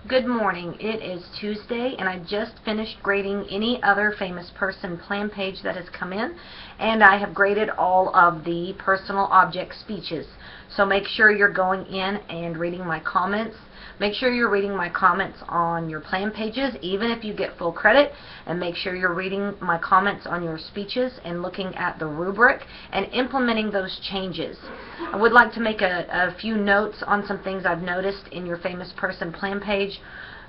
Good morning. It is Tuesday, and I just finished grading any other famous person plan page that has come in, and I have graded all of the personal object speeches. So make sure you're going in and reading my comments. Make sure you're reading my comments on your plan pages, even if you get full credit, and make sure you're reading my comments on your speeches and looking at the rubric and implementing those changes. I would like to make a few notes on some things I've noticed in your famous person plan page.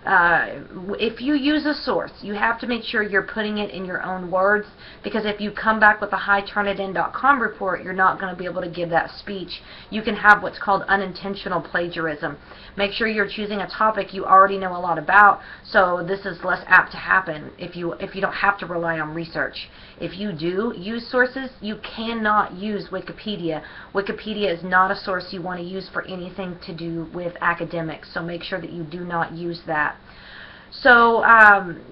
If you use a source, you have to make sure you're putting it in your own words, because if you come back with a highturnitin.com report, you're not going to be able to give that speech. You can have what's called unintentional plagiarism. Make sure you're choosing a topic you already know a lot about, so this is less apt to happen if you don't have to rely on research. If you do use sources, you cannot use Wikipedia. Wikipedia is not a source you want to use for anything to do with academics, so make sure that you do not use that. So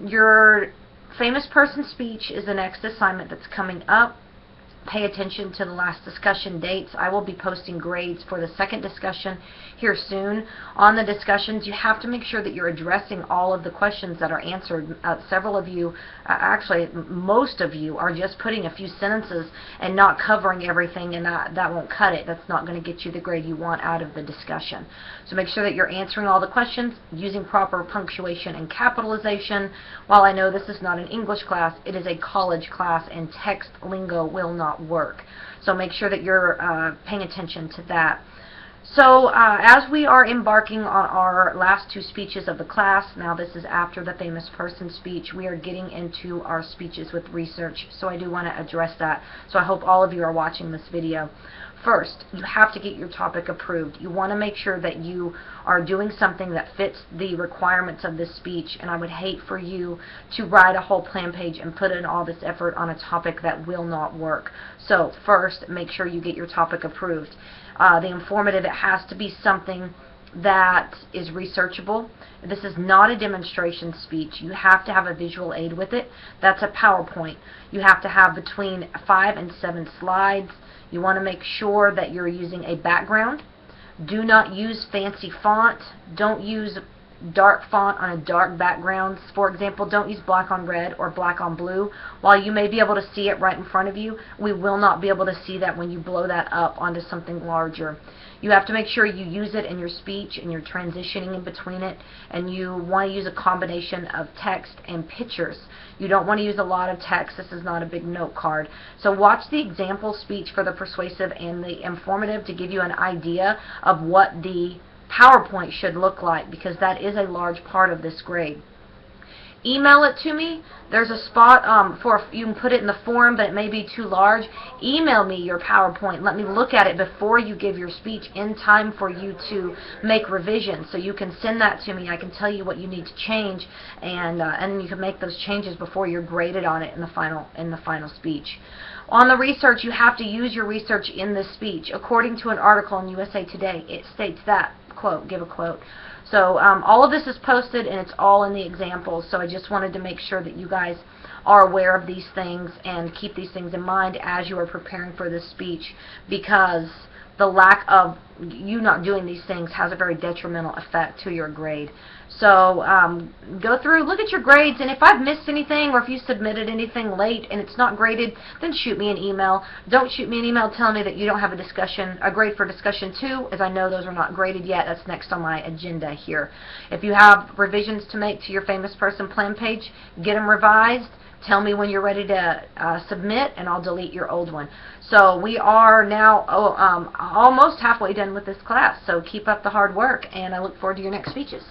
your famous person speech is the next assignment that's coming up. Pay attention to the last discussion dates. I will be posting grades for the second discussion here soon. On the discussions, you have to make sure that you're addressing all of the questions that are answered. Several of you, actually most of you, are just putting a few sentences and not covering everything, and that won't cut it. That's not going to get you the grade you want out of the discussion. So make sure that you're answering all the questions, using proper punctuation and capitalization. While I know this is not an English class, it is a college class, and text lingo will not work. So make sure that you're paying attention to that. So as we are embarking on our last two speeches of the class, now this is after the famous person speech, we are getting into our speeches with research. So I do want to address that. So I hope all of you are watching this video. First, you have to get your topic approved. You want to make sure that you are doing something that fits the requirements of this speech, and I would hate for you to write a whole plan page and put in all this effort on a topic that will not work. So first, make sure you get your topic approved. The informative, it has to be something that is researchable. This is not a demonstration speech. You have to have a visual aid with it. That's a PowerPoint. You have to have between 5 and 7 slides. You want to make sure that you're using a background. Do not use fancy font. Don't use dark font on a dark background. For example, don't use black on red or black on blue. While you may be able to see it right in front of you, we will not be able to see that when you blow that up onto something larger. You have to make sure you use it in your speech and you're transitioning in between it, and you want to use a combination of text and pictures. You don't want to use a lot of text. This is not a big note card. So watch the example speech for the persuasive and the informative to give you an idea of what the PowerPoint should look like, because that is a large part of this grade. Email it to me. There's a spot you can put it in the forum, but it may be too large. Email me your PowerPoint. Let me look at it before you give your speech, in time for you to make revisions. So you can send that to me. I can tell you what you need to change, and you can make those changes before you're graded on it in the final speech. On the research, you have to use your research in this speech. According to an article in USA Today, it states that, quote, give a quote. So all of this is posted, and it's all in the examples, so I just wanted to make sure that you guys are aware of these things and keep these things in mind as you are preparing for this speech, because the lack of you not doing these things has a very detrimental effect to your grade. So go through, look at your grades, and if I've missed anything or if you submitted anything late and it's not graded, then shoot me an email. Don't shoot me an email telling me that you don't have a grade for discussion 2, as I know those are not graded yet. That's next on my agenda here. If you have revisions to make to your famous person plan page, get them revised. Tell me when you're ready to submit, and I'll delete your old one. So we are now almost halfway done with this class, so keep up the hard work, and I look forward to your next speeches.